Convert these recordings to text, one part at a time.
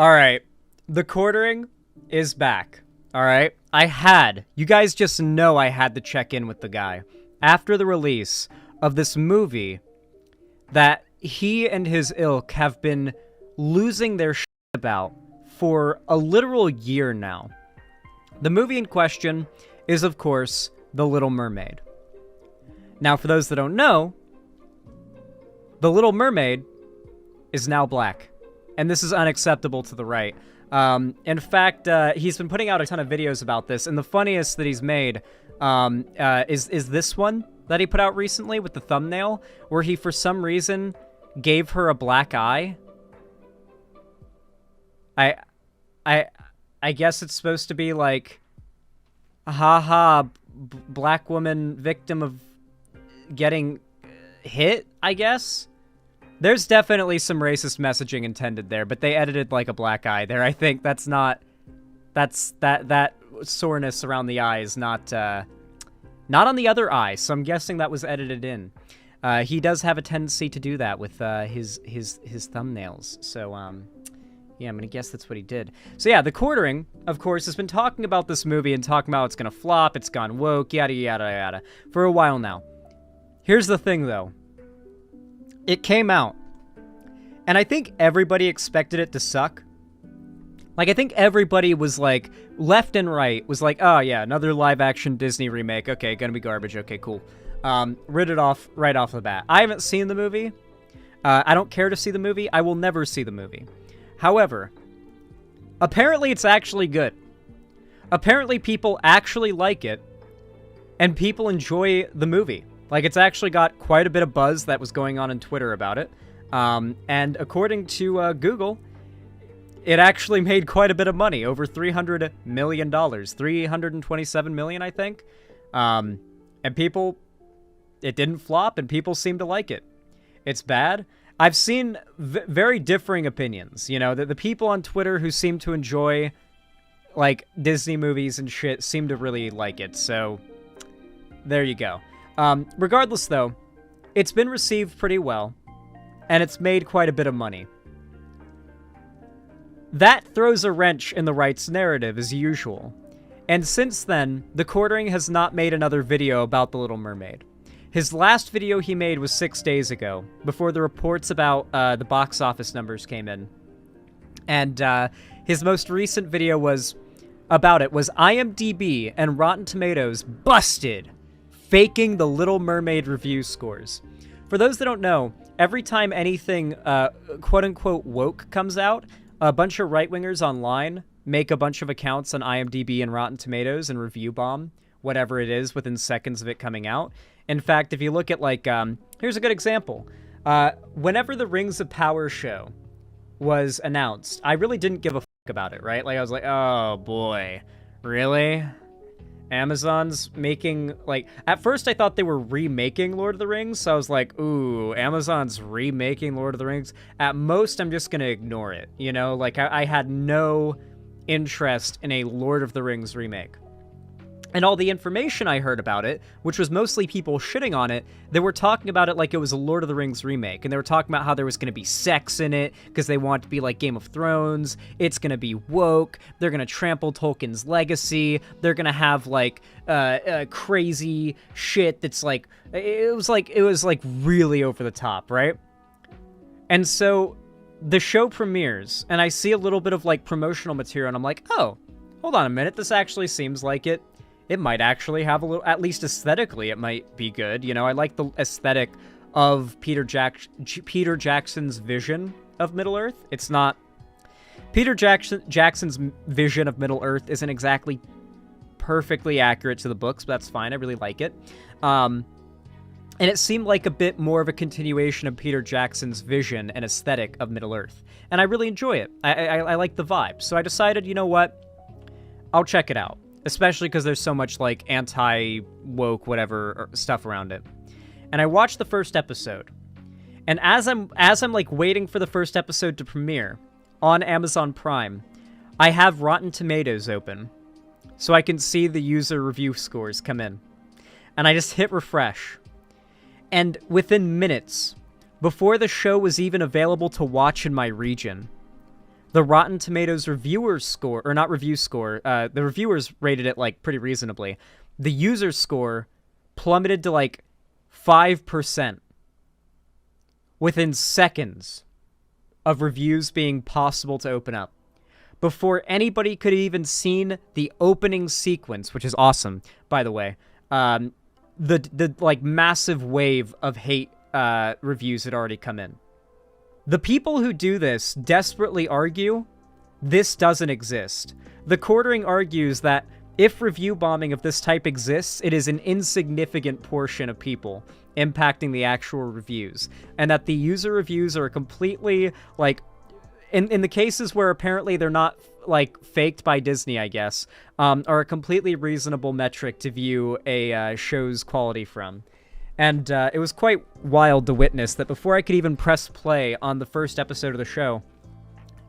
All right. The quartering is back. All right. You guys just know I had to check in with the guy after the release of this movie that he and his ilk have been losing their shit about for a literal year now. The movie in question is, of course, The Little Mermaid. Now, for those that don't know, The Little Mermaid is now black. And this is unacceptable to the right. In fact, he's been putting out a ton of videos about this, and the funniest that he's made is this one that he put out recently with the thumbnail, where he, for some reason, gave her a black eye. I guess it's supposed to be like, haha, black woman victim of getting hit, I guess? There's definitely some racist messaging intended there, but they edited like a black eye there. I think that soreness around the eye is not on the other eye, so I'm guessing that was edited in. He does have a tendency to do that with his thumbnails. So yeah, I'm gonna guess that's what he did. So yeah, The Quartering, of course, has been talking about this movie and talking about it's gonna flop, it's gone woke, yada yada yada, for a while now. Here's the thing, though. It came out, and I think everybody expected it to suck. Like, I think everybody was like, left and right, was like, oh yeah, another live-action Disney remake. Okay, gonna be garbage. Okay, cool. Rid it off right off the bat. I haven't seen the movie. I don't care to see the movie. I will never see the movie. However, apparently it's actually good. Apparently people actually like it, and people enjoy the movie. Like, it's actually got quite a bit of buzz that was going on Twitter about it. And according to Google, it actually made quite a bit of money, over $300 million. $327 million, I think. And people, it didn't flop, and people seem to like it. It's bad. I've seen very differing opinions. You know, the people on Twitter who seem to enjoy, like, Disney movies and shit seem to really like it. So, there you go. Regardless, though, it's been received pretty well, and it's made quite a bit of money. That throws a wrench in the right's narrative, as usual. And since then, The Quartering has not made another video about The Little Mermaid. His last video he made was 6 days ago, before the reports about the box office numbers came in. And his most recent video was IMDb and Rotten Tomatoes busted faking the Little Mermaid review scores. For those that don't know, every time anything quote-unquote woke comes out, a bunch of right-wingers online make a bunch of accounts on IMDb and Rotten Tomatoes and review bomb whatever it is within seconds of it coming out. In fact, if you look at, like, here's a good example. Whenever the Rings of Power show was announced, I really didn't give a fuck about it, right? Like, I was like, oh boy, really? Amazon's making, like, at first I thought they were remaking Lord of the Rings, so I was like, ooh, Amazon's remaking Lord of the Rings. At most, I'm just gonna ignore it, you know? Like, I had no interest in a Lord of the Rings remake. And all the information I heard about it, which was mostly people shitting on it, they were talking about it like it was a Lord of the Rings remake. And they were talking about how there was going to be sex in it, because they want it to be like Game of Thrones. It's going to be woke. They're going to trample Tolkien's legacy. They're going to have, like, crazy shit that's, like, it was like really over the top, right? And so the show premieres, and I see a little bit of, like, promotional material, and I'm like, oh, hold on a minute. This actually seems like it might actually have a little, at least aesthetically, it might be good. You know, I like the aesthetic of Peter Jackson's vision of Middle-earth. It's not... Peter Jackson's vision of Middle-earth isn't exactly perfectly accurate to the books, but that's fine. I really like it. And it seemed like a bit more of a continuation of Peter Jackson's vision and aesthetic of Middle-earth. And I really enjoy it. I like the vibe. So I decided, you know what? I'll check it out. Especially because there's so much, like, anti-woke whatever stuff around it. And I watched the first episode. And as I'm like waiting for the first episode to premiere on Amazon Prime, I have Rotten Tomatoes open so I can see the user review scores come in. And I just hit refresh. And within minutes, before the show was even available to watch in my region, the Rotten Tomatoes reviewer score, or not review score, the reviewers rated it like pretty reasonably. The user score plummeted to like 5% within seconds of reviews being possible to open up, before anybody could have even seen the opening sequence, which is awesome, by the way. The like massive wave of hate reviews had already come in. The people who do this desperately argue this doesn't exist. The Quartering argues that if review bombing of this type exists, it is an insignificant portion of people impacting the actual reviews, and that the user reviews are completely, like, in the cases where apparently they're not, like, faked by Disney, I guess, are a completely reasonable metric to view a show's quality from. And it was quite wild to witness that before I could even press play on the first episode of the show,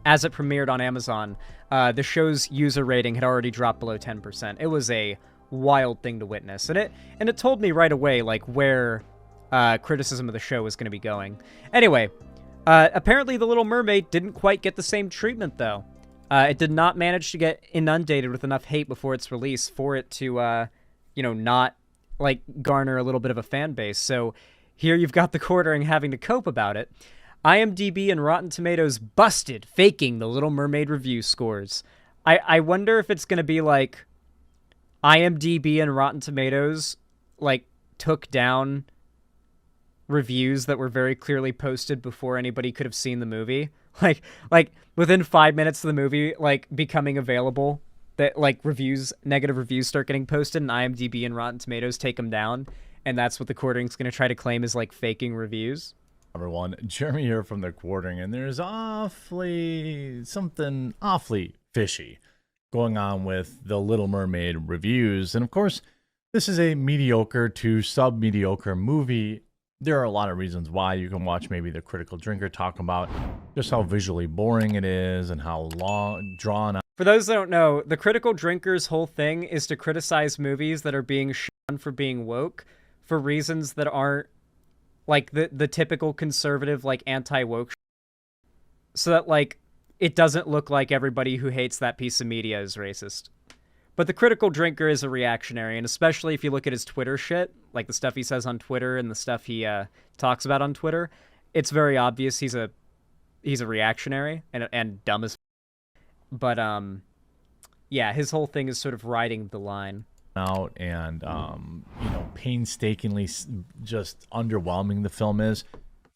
as it premiered on Amazon, the show's user rating had already dropped below 10%. It was a wild thing to witness. And it told me right away, like, where criticism of the show was going to be going. Anyway, apparently The Little Mermaid didn't quite get the same treatment, though. It did not manage to get inundated with enough hate before its release for it to, not, like, garner a little bit of a fan base. So here you've got the Quartering having to cope about it. IMDb and Rotten Tomatoes busted faking The Little Mermaid review scores. I wonder if it's going to be like IMDb and Rotten Tomatoes, like, took down reviews that were very clearly posted before anybody could have seen the movie. Like within 5 minutes of the movie, like, becoming available, that, like, negative reviews start getting posted, and IMDb and Rotten Tomatoes take them down, and that's what the Quartering's going to try to claim is, like, faking reviews. Everyone, Jeremy here from the Quartering, and there's something awfully fishy going on with the Little Mermaid reviews. And of course, this is a mediocre to sub-mediocre movie. There are a lot of reasons why. You can watch maybe the Critical Drinker talk about just how visually boring it is and how long drawn out. For those that don't know, the Critical Drinker's whole thing is to criticize movies that are being shown for being woke for reasons that aren't, like, the typical conservative, like, anti-woke, so that, like, it doesn't look like everybody who hates that piece of media is racist. But the Critical Drinker is a reactionary, and especially if you look at his Twitter shit, like the stuff he says on Twitter and the stuff he talks about on Twitter, it's very obvious he's a reactionary and dumb as. But yeah, his whole thing is sort of riding the line out and painstakingly just underwhelming the film is.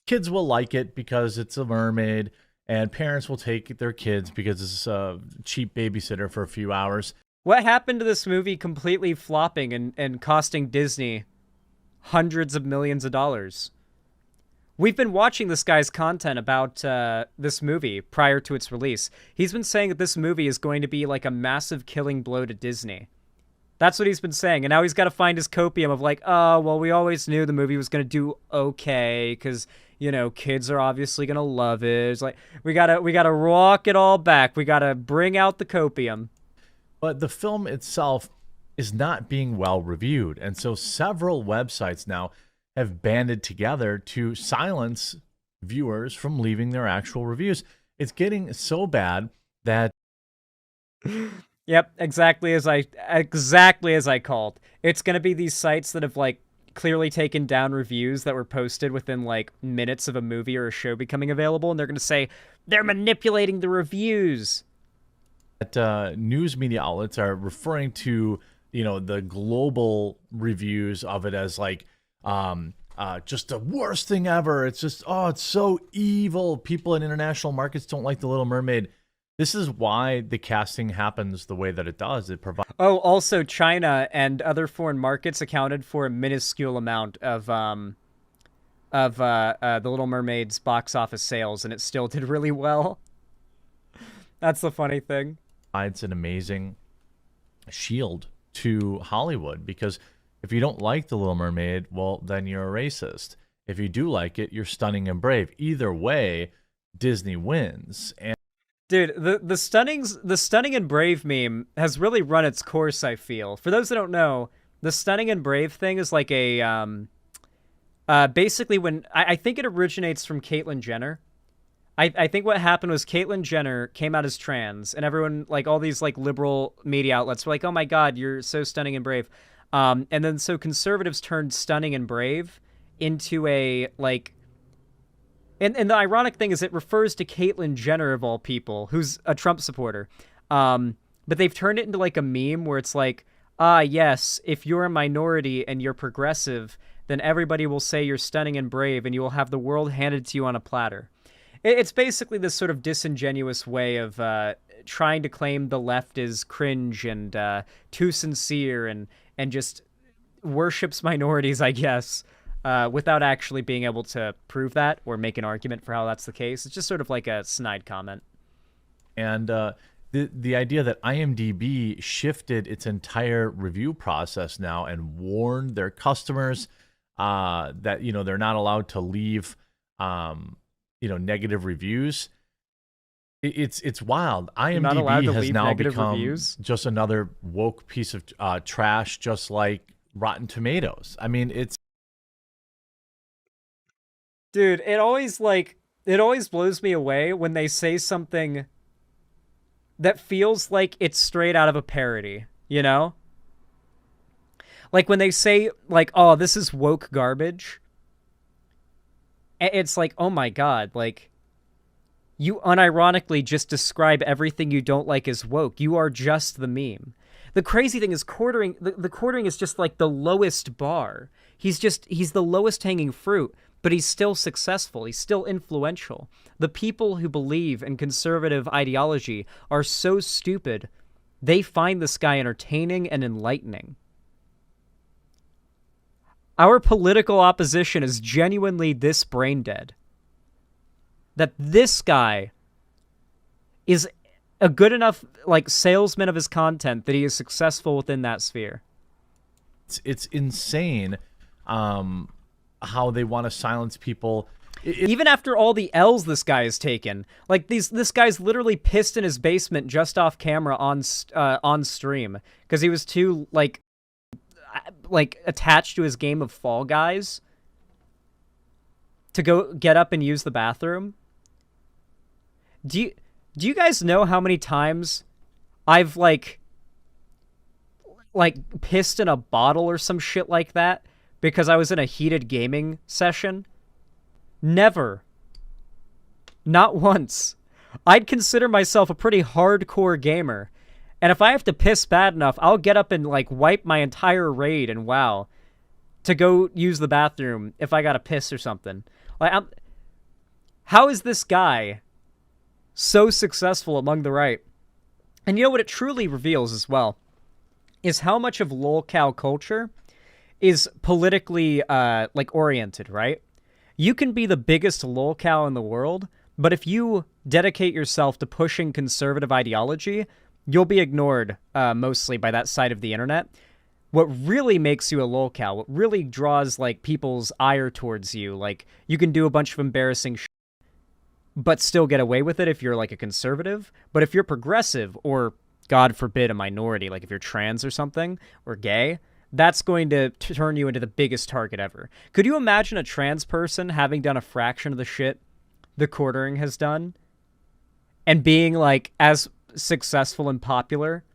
Kids will like it because it's a mermaid, and parents will take their kids because it's a cheap babysitter for a few hours. What happened to this movie completely flopping and costing Disney hundreds of millions of dollars? We've been watching this guy's content about this movie prior to its release. He's been saying that this movie is going to be like a massive killing blow to Disney. That's what he's been saying, and now he's got to find his copium of, like, oh, well, we always knew the movie was going to do okay, because, kids are obviously going to love it. It's like, we gotta walk it all back. We gotta bring out the copium. But the film itself is not being well reviewed, and so several websites now have banded together to silence viewers from leaving their actual reviews. It's getting so bad that... Yep, exactly as I called. It's going to be these sites that have, like, clearly taken down reviews that were posted within, like, minutes of a movie or a show becoming available, and they're going to say, they're manipulating the reviews. That news media outlets are referring to, the global reviews of it as, like, just the worst thing ever. It's just, it's so evil. People in international markets don't like The Little Mermaid. This is why the casting happens the way that it does. It provides. Oh, also China and other foreign markets accounted for a minuscule amount of The Little Mermaid's box office sales, and it still did really well. That's the funny thing. It's an amazing shield to Hollywood, because if you don't like The Little Mermaid, well, then you're a racist. If you do like it, you're stunning and brave. Either way, Disney wins. And dude, the stunning and brave meme has really run its course, I feel. For those that don't know, the stunning and brave thing is like a basically when I think it originates from Caitlyn Jenner. I think what happened was Caitlyn Jenner came out as trans, and everyone, like, all these, like, liberal media outlets were like, oh my god, you're so stunning and brave. And then so conservatives turned stunning and brave into a, like... And the ironic thing is it refers to Caitlyn Jenner, of all people, who's a Trump supporter. But they've turned it into, like, a meme where it's like, yes, if you're a minority and you're progressive, then everybody will say you're stunning and brave, and you will have the world handed to you on a platter. It's basically this sort of disingenuous way of trying to claim the left is cringe and too sincere and just worships minorities, I guess, without actually being able to prove that or make an argument for how that's the case. It's just sort of like a snide comment. And the idea that IMDb shifted its entire review process now and warned their customers that, you know, they're not allowed to leave negative reviews. It's wild. IMDb has now become reviews? Just another woke piece of trash, just like Rotten Tomatoes. I mean, dude, it always blows me away when they say something that feels like it's straight out of a parody, you know? Like when they say, like, oh, this is woke garbage. It's like, oh my god, like, you unironically just describe everything you don't like as woke. You are just the meme. The crazy thing is quartering, the quartering is just like the lowest bar. He's the lowest hanging fruit, but he's still successful. He's still influential. The people who believe in conservative ideology are so stupid, they find this guy entertaining and enlightening. Our political opposition is genuinely this brain dead. That this guy is a good enough, like, salesman of his content that he is successful within that sphere. It's insane how they want to silence people. Even after all the L's this guy has taken. Like, this guy's literally pissed in his basement just off camera on stream because he was too, like attached to his game of Fall Guys to go get up and use the bathroom. Do you guys know how many times I've like pissed in a bottle or some shit like that because I was in a heated gaming session? Never. Not once. I'd consider myself a pretty hardcore gamer. And if I have to piss bad enough, I'll get up and, like, wipe my entire raid and WoW to go use the bathroom if I gotta piss or something. Like, how is this guy so successful among the right? And you know what it truly reveals as well is how much of lolcow culture is politically, oriented, right? You can be the biggest lolcow in the world, but if you dedicate yourself to pushing conservative ideology, you'll be ignored mostly by that side of the internet. What really makes you a lolcow, what really draws, like, people's ire towards you, like, you can do a bunch of embarrassing shit, but still get away with it if you're, like, a conservative. But if you're progressive, or, God forbid, a minority, like if you're trans or something, or gay, that's going to turn you into the biggest target ever. Could you imagine a trans person having done a fraction of the shit the quartering has done, and being, like, as successful and popular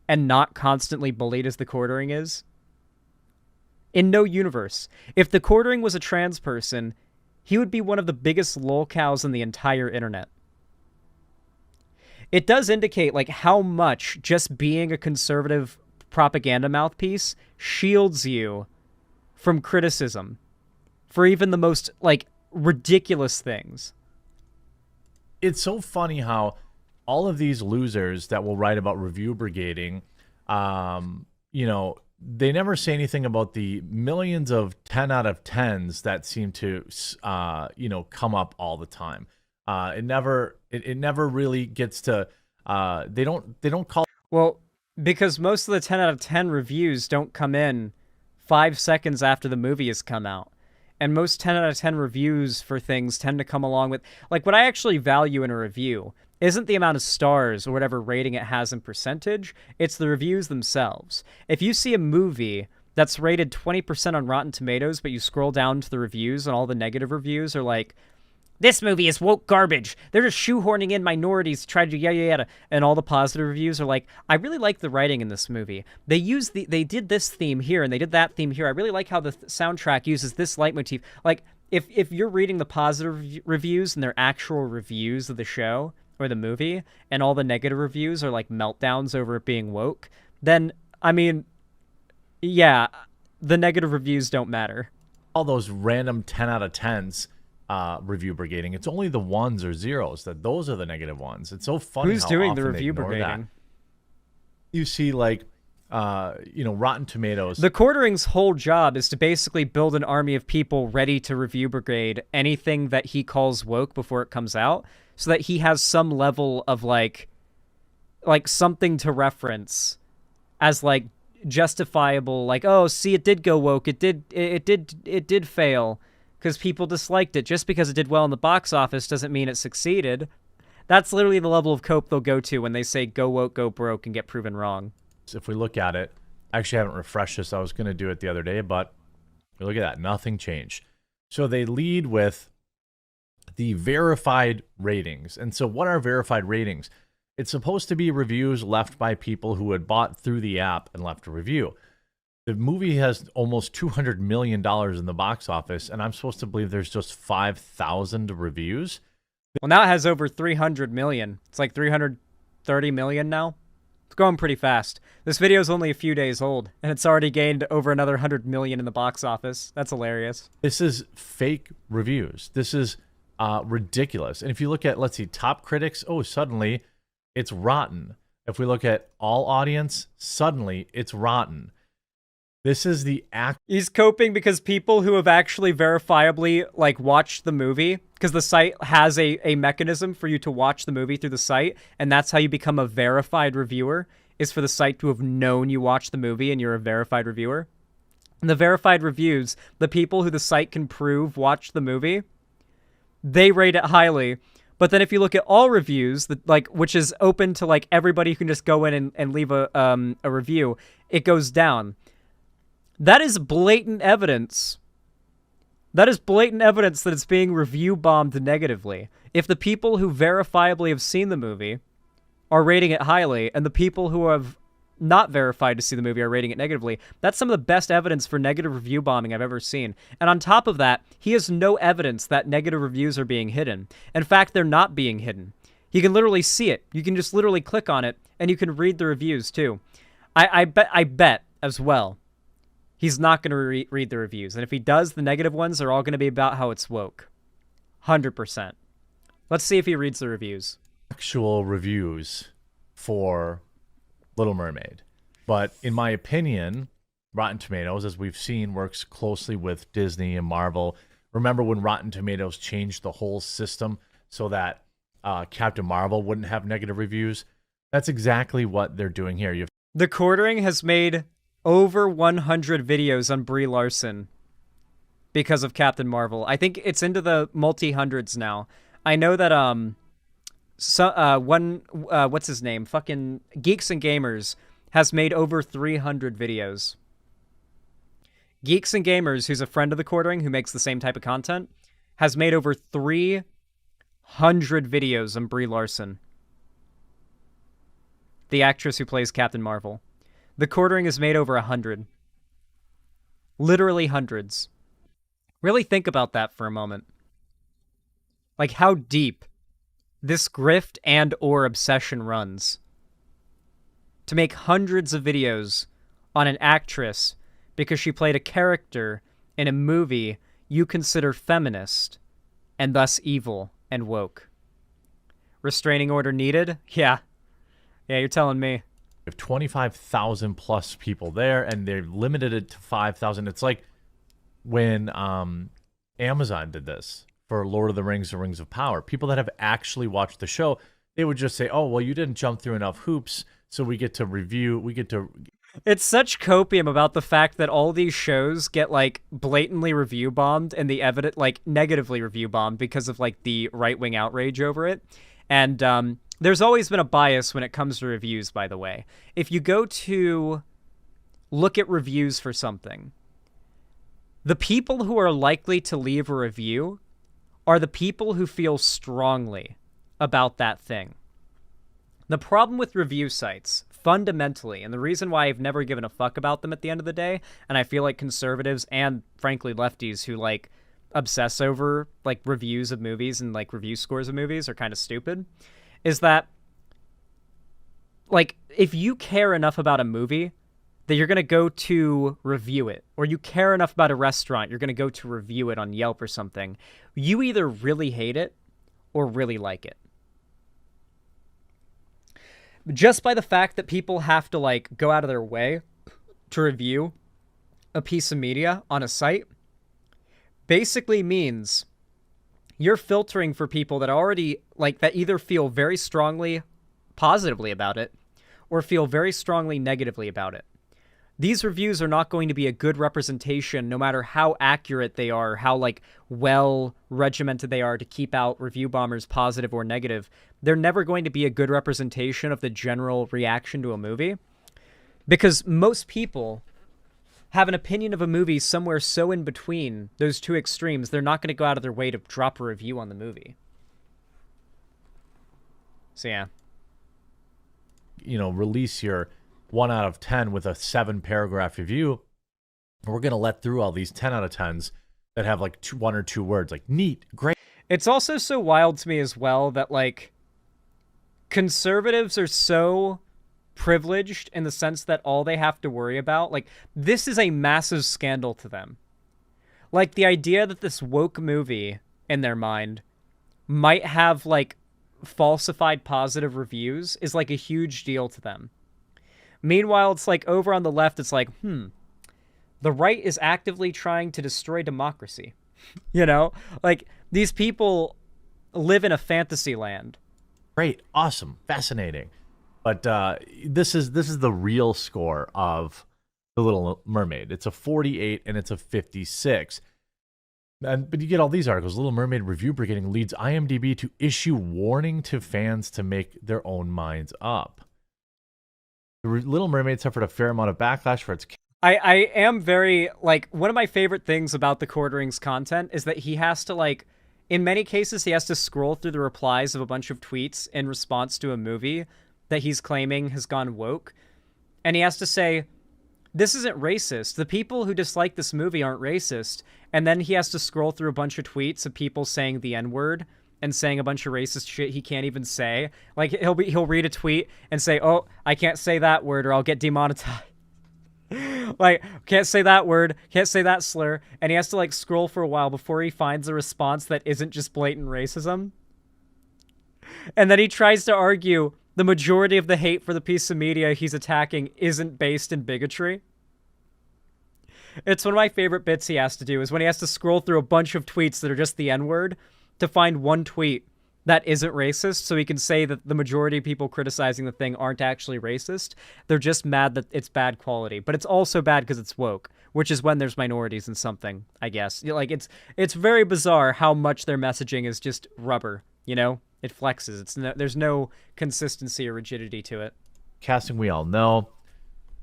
and not constantly bullied as the quartering is? In no universe. If the quartering was a trans person, he would be one of the biggest lolcows in the entire internet. It does indicate, like, how much just being a conservative propaganda mouthpiece shields you from criticism for even the most, like, ridiculous things. It's so funny how all of these losers that will write about review brigading, they never say anything about the millions of 10 out of 10s that seem to, come up all the time. It never really gets to, they don't call. Well, because most of the 10 out of 10 reviews don't come in 5 seconds after the movie has come out. And most 10 out of 10 reviews for things tend to come along with, like, what I actually value in a review isn't the amount of stars or whatever rating it has in percentage, it's the reviews themselves. If you see a movie that's rated 20% on Rotten Tomatoes, but you scroll down to the reviews and all the negative reviews are like this movie is woke garbage. They're just shoehorning in minorities to try to yada yada. And all the positive reviews are like, I really like the writing in this movie. They did this theme here and they did that theme here. I really like how the soundtrack uses this leitmotif. Like, if you're reading the positive reviews and they're actual reviews of the show or the movie, and all the negative reviews are like meltdowns over it being woke, then, I mean, yeah, the negative reviews don't matter. All those random 10 out of 10s review brigading, it's only the ones or zeros those are the negative ones. It's so funny. Who's how doing the often they review ignore brigading? that. You see, like, Rotten Tomatoes. The Quartering's whole job is to basically build an army of people ready to review brigade anything that he calls woke before it comes out, so that he has some level of like something to reference as like justifiable, like, oh, see, it did go woke, it did fail because people disliked it. Just because it did well in the box office doesn't mean it succeeded. That's literally the level of cope they'll go to when they say go woke, go broke, and get proven wrong. If we look at it, I actually haven't refreshed this. I was going to do it the other day, but look at that. Nothing changed. So they lead with the verified ratings. And so what are verified ratings? It's supposed to be reviews left by people who had bought through the app and left a review. The movie has almost $200 million in the box office, and I'm supposed to believe there's just 5,000 reviews. Well, now it has over 300 million. It's like 330 million now. It's going pretty fast. This video is only a few days old, and it's already gained over another 100 million in the box office. That's hilarious. This is fake reviews. This is ridiculous. And if you look at, let's see, top critics, oh, suddenly it's rotten. If we look at all audience, suddenly it's rotten. This is the act. He's coping because people who have actually verifiably like watched the movie, because the site has a mechanism for you to watch the movie through the site, and that's how you become a verified reviewer, is for the site to have known you watched the movie and you're a verified reviewer. And the verified reviews, the people who the site can prove watched the movie, they rate it highly. But then if you look at all reviews, which is open to like everybody who can just go in and leave a review, it goes down. That is blatant evidence. That is blatant evidence that it's being review bombed negatively. If the people who verifiably have seen the movie are rating it highly, and the people who have not verified to see the movie are rating it negatively, that's some of the best evidence for negative review bombing I've ever seen. And on top of that, he has no evidence that negative reviews are being hidden. In fact, they're not being hidden. You can literally see it. You can just literally click on it, and you can read the reviews too. I bet as well, he's not going to read the reviews. And if he does, the negative ones are all going to be about how it's woke. 100%. Let's see if he reads the reviews. Actual reviews for Little Mermaid. But in my opinion, Rotten Tomatoes, as we've seen, works closely with Disney and Marvel. Remember when Rotten Tomatoes changed the whole system so that Captain Marvel wouldn't have negative reviews? That's exactly what they're doing here. The Quartering has made over 100 videos on Brie Larson because of Captain Marvel. I think it's into the multi-hundreds now. I know that what's his name? Fucking Geeks and Gamers has made over 300 videos. Geeks and Gamers, who's a friend of the Quartering, who makes the same type of content, has made over 300 videos on Brie Larson, the actress who plays Captain Marvel. The Quartering has made over 100. Literally hundreds. Really think about that for a moment. Like how deep this grift and or obsession runs. To make hundreds of videos on an actress because she played a character in a movie you consider feminist and thus evil and woke. Restraining order needed? Yeah, you're telling me. We have 25,000 plus people there, and they've limited it to 5,000. It's like when Amazon did this for Lord of the Rings, The Rings of Power. People that have actually watched the show, they would just say, oh, well, you didn't jump through enough hoops, so we get to review, It's such copium about the fact that all these shows get, like, blatantly review bombed and the evident, like, negatively review bombed because of, like, the right-wing outrage over it. And, there's always been a bias when it comes to reviews, by the way. If you go to look at reviews for something, the people who are likely to leave a review are the people who feel strongly about that thing. The problem with review sites, fundamentally, and the reason why I've never given a fuck about them at the end of the day, and I feel like conservatives and, frankly, lefties who, like, obsess over, like, reviews of movies and, like, review scores of movies are kind of stupid, is that, like, if you care enough about a movie that you're going to go to review it, or you care enough about a restaurant, you're going to go to review it on Yelp or something, you either really hate it or really like it. Just by the fact that people have to, like, go out of their way to review a piece of media on a site basically means you're filtering for people that already, like, that either feel very strongly positively about it or feel very strongly negatively about it. These reviews are not going to be a good representation, no matter how accurate they are, how, like, well regimented they are to keep out review bombers, positive or negative. They're never going to be a good representation of the general reaction to a movie, because most people have an opinion of a movie somewhere so in between those two extremes, they're not going to go out of their way to drop a review on the movie. So, yeah. You know, release your 1 out of 10 with a 7-paragraph review. We're going to let through all these 10 out of 10s that have like 1 or 2 words, like neat, great. It's also so wild to me as well that, like, conservatives are so privileged in the sense that all they have to worry about, like, this is a massive scandal to them. Like, the idea that this woke movie, in their mind, might have, like, falsified positive reviews is, like, a huge deal to them. Meanwhile, it's like, over on the left, it's like, the right is actively trying to destroy democracy. You know? Like, these people live in a fantasy land. Great, awesome, fascinating. But this is the real score of The Little Mermaid. It's a 48 and it's a 56. But you get all these articles. Little Mermaid Review Brigade leads IMDb to issue warning to fans to make their own minds up. The Little Mermaid suffered a fair amount of backlash for its... I am very, like, one of my favorite things about the Quartering's content is that he has to, like, in many cases, he has to scroll through the replies of a bunch of tweets in response to a movie that he's claiming has gone woke. And he has to say, this isn't racist. The people who dislike this movie aren't racist. And then he has to scroll through a bunch of tweets of people saying the N-word and saying a bunch of racist shit he can't even say. Like, he'll read a tweet and say, oh, I can't say that word or I'll get demonetized. Like, can't say that word, can't say that slur. And he has to, like, scroll for a while before he finds a response that isn't just blatant racism. And then he tries to argue the majority of the hate for the piece of media he's attacking isn't based in bigotry. It's one of my favorite bits he has to do, is when he has to scroll through a bunch of tweets that are just the N-word to find one tweet that isn't racist, so he can say that the majority of people criticizing the thing aren't actually racist. They're just mad that it's bad quality. But it's also bad because it's woke, which is when there's minorities in something, I guess. Like, it's very bizarre how much their messaging is just rubber, you know? It flexes. There's no consistency or rigidity to it. Casting, we all know.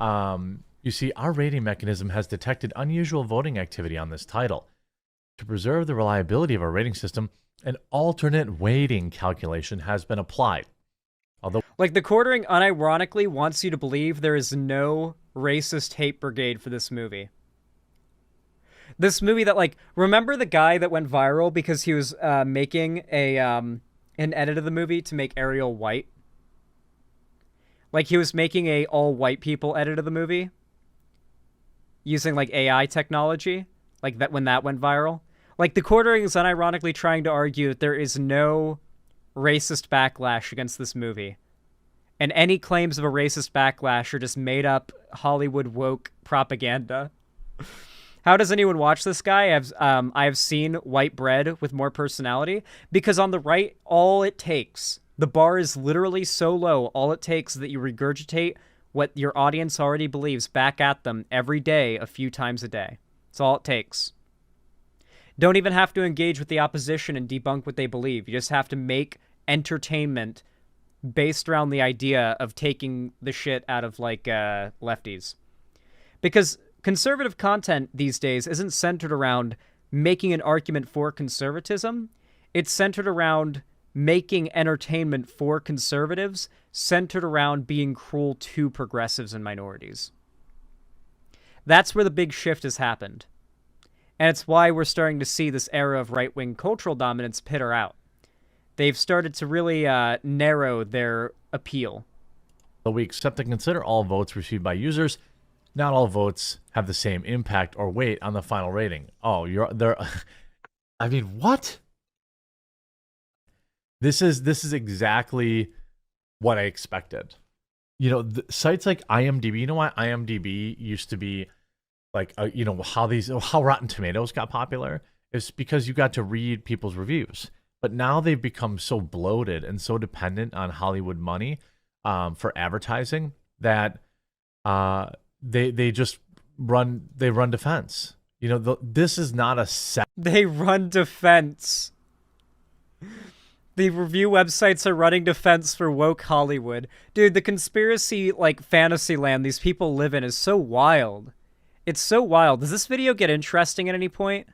You see, our rating mechanism has detected unusual voting activity on this title. To preserve the reliability of our rating system, an alternate weighting calculation has been applied. Although, like, the Quartering unironically wants you to believe there is no racist hate brigade for this movie. This movie that, like, remember the guy that went viral because he was making an edit of the movie to make Ariel white? Like, he was making a all white people edit of the movie using, like, AI technology, like that when that went viral. Like, the Quartering is unironically trying to argue that there is no racist backlash against this movie. And any claims of a racist backlash are just made up Hollywood woke propaganda. How does anyone watch this guy? I have seen white bread with more personality, because on the right, all it takes, the bar is literally so low, all it takes is that you regurgitate what your audience already believes back at them every day, a few times a day. That's all it takes. Don't even have to engage with the opposition and debunk what they believe. You just have to make entertainment based around the idea of taking the shit out of, like, lefties. Because conservative content these days isn't centered around making an argument for conservatism. It's centered around making entertainment for conservatives, centered around being cruel to progressives and minorities. That's where the big shift has happened. And it's why we're starting to see this era of right-wing cultural dominance peter out. They've started to really narrow their appeal. We accept and consider all votes received by users. Not all votes have the same impact or weight on the final rating. Oh, you're there. I mean, what? This is exactly what I expected. You know, sites like IMDb. You know why IMDb used to be like, you know, how Rotten Tomatoes got popular is because you got to read people's reviews. But now they've become so bloated and so dependent on Hollywood money for advertising that they just run defense. You know, this is not a set. They run defense. The review websites are running defense for woke Hollywood. Dude, the conspiracy, like, fantasy land these people live in is so wild. It's so wild. Does this video get interesting at any point?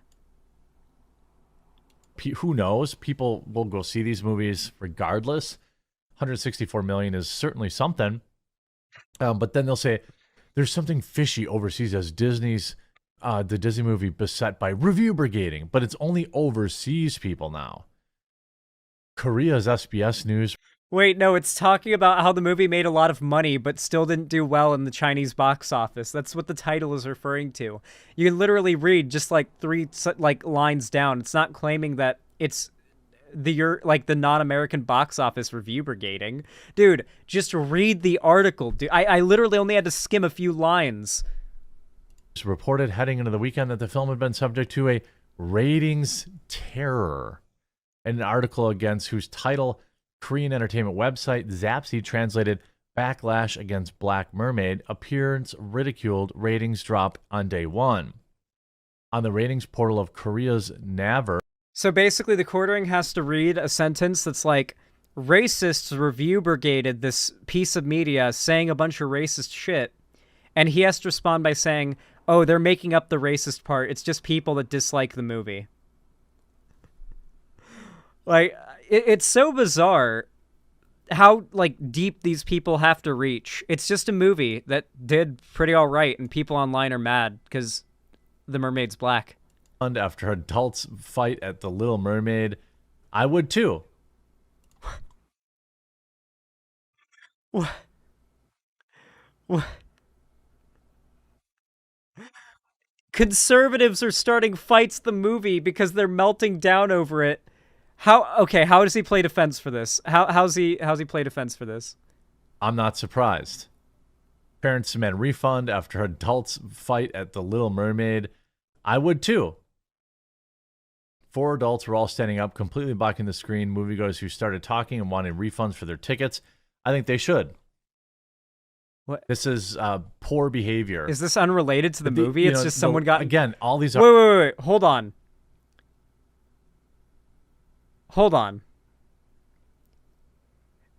Who knows? People will go see these movies regardless. 164 million is certainly something. But then they'll say, there's something fishy overseas as Disney's, the Disney movie beset by review brigading. But it's only overseas people now. Korea's SBS News. Wait, no, it's talking about how the movie made a lot of money but still didn't do well in the Chinese box office. That's what the title is referring to. You can literally read just like 3 lines down. It's not claiming that it's the non-American box office review brigading. Dude, just read the article. Dude, I literally only had to skim a few lines. It's reported heading into the weekend that the film had been subject to a ratings terror. In an article against whose title Korean entertainment website Zapsy translated "Backlash Against Black Mermaid, appearance ridiculed, ratings drop on day one." On the ratings portal of Korea's Naver. So basically the quartering has to read a sentence that's like, racists review brigaded this piece of media saying a bunch of racist shit. And he has to respond by saying, oh, they're making up the racist part. It's just people that dislike the movie. Like, it's so bizarre how, like, deep these people have to reach. It's just a movie that did pretty all right, and people online are mad because the mermaid's black. And after adults fight at the Little Mermaid, I would too. What? What? Conservatives are starting fights the movie because they're melting down over it. How does he play defense for this? How's he play defense for this? I'm not surprised. Parents demand refund after adults fight at the Little Mermaid. I would too. 4 adults were all standing up, completely blocking the screen. Moviegoers who started talking and wanted refunds for their tickets. I think they should. What? This is poor behavior. Is this unrelated to the movie? It's just someone got... Again, all these are... Wait. Hold on.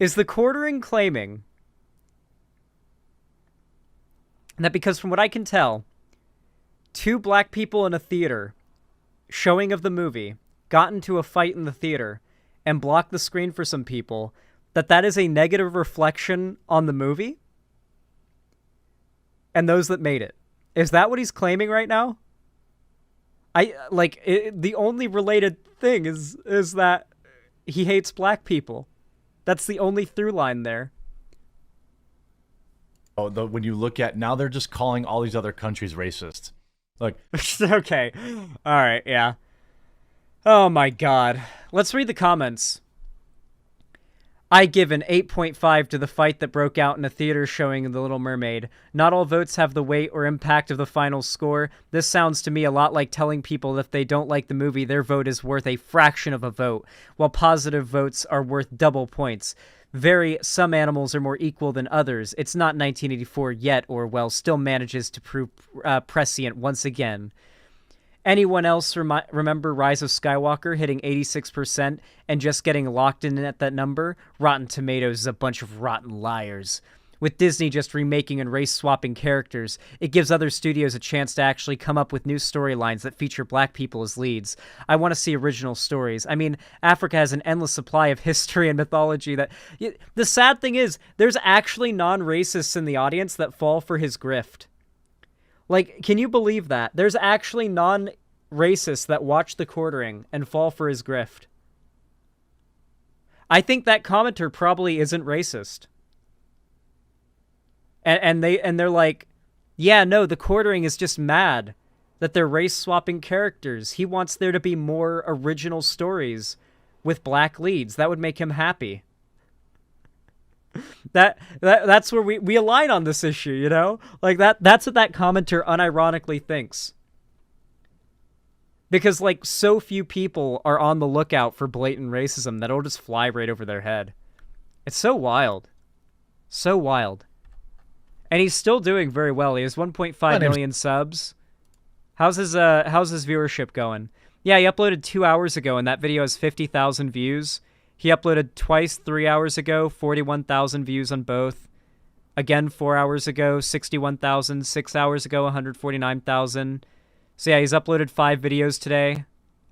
Is the quartering claiming that because from what I can tell, 2 black people in a theater showing of the movie got into a fight in the theater and blocked the screen for some people, that is a negative reflection on the movie and those that made it? Is that what he's claiming right now? The only related thing is that he hates black people. That's the only through line there. Oh, when you look at now, they're just calling all these other countries racist. Like, okay, all right, yeah. Oh my God, let's read the comments. I give an 8.5 to the fight that broke out in a theater showing of The Little Mermaid. Not all votes have the weight or impact of the final score. This sounds to me a lot like telling people that if they don't like the movie, their vote is worth a fraction of a vote, while positive votes are worth double points. Some animals are more equal than others. It's not 1984 yet, Orwell still manages to prove prescient once again. Anyone else remember Rise of Skywalker hitting 86% and just getting locked in at that number? Rotten Tomatoes is a bunch of rotten liars. with Disney just remaking and race-swapping characters. It gives other studios a chance to actually come up with new storylines that feature black people as leads. I want to see original stories. I mean, Africa has an endless supply of history and mythology that... The sad thing is, there's actually non-racists in the audience that fall for his grift. Like, can you believe that? There's actually non-racists that watch The Quartering and fall for his grift. I think that commenter probably isn't racist. And they're like, yeah, no, The Quartering is just mad that they're race-swapping characters. He wants there to be more original stories with black leads. That would make him happy. That's where we align on this issue, you know? Like, that's what that commenter unironically thinks. Because, like, so few people are on the lookout for blatant racism that it'll just fly right over their head. It's so wild. So wild. And he's still doing very well. He has 1.5 million subs. How's his viewership going? Yeah, he uploaded 2 hours ago, and that video has 50,000 views. He uploaded twice 3 hours ago, 41,000 views on both. Again, 4 hours ago, 61,000. 6 hours ago, 149,000. So yeah, he's uploaded 5 videos today,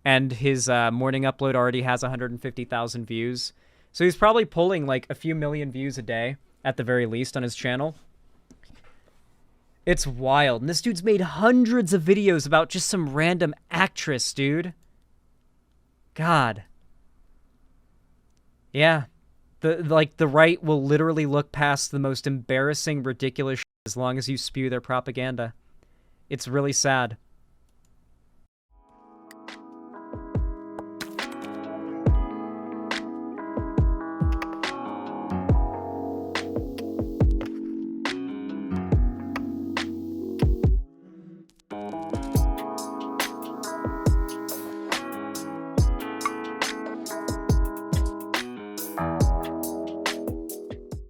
and his morning upload already has 150,000 views. So he's probably pulling like a few million views a day, at the very least, on his channel. It's wild. And this dude's made hundreds of videos about just some random actress, dude. God. Yeah. The right will literally look past the most embarrassing, ridiculous shit as long as you spew their propaganda. It's really sad.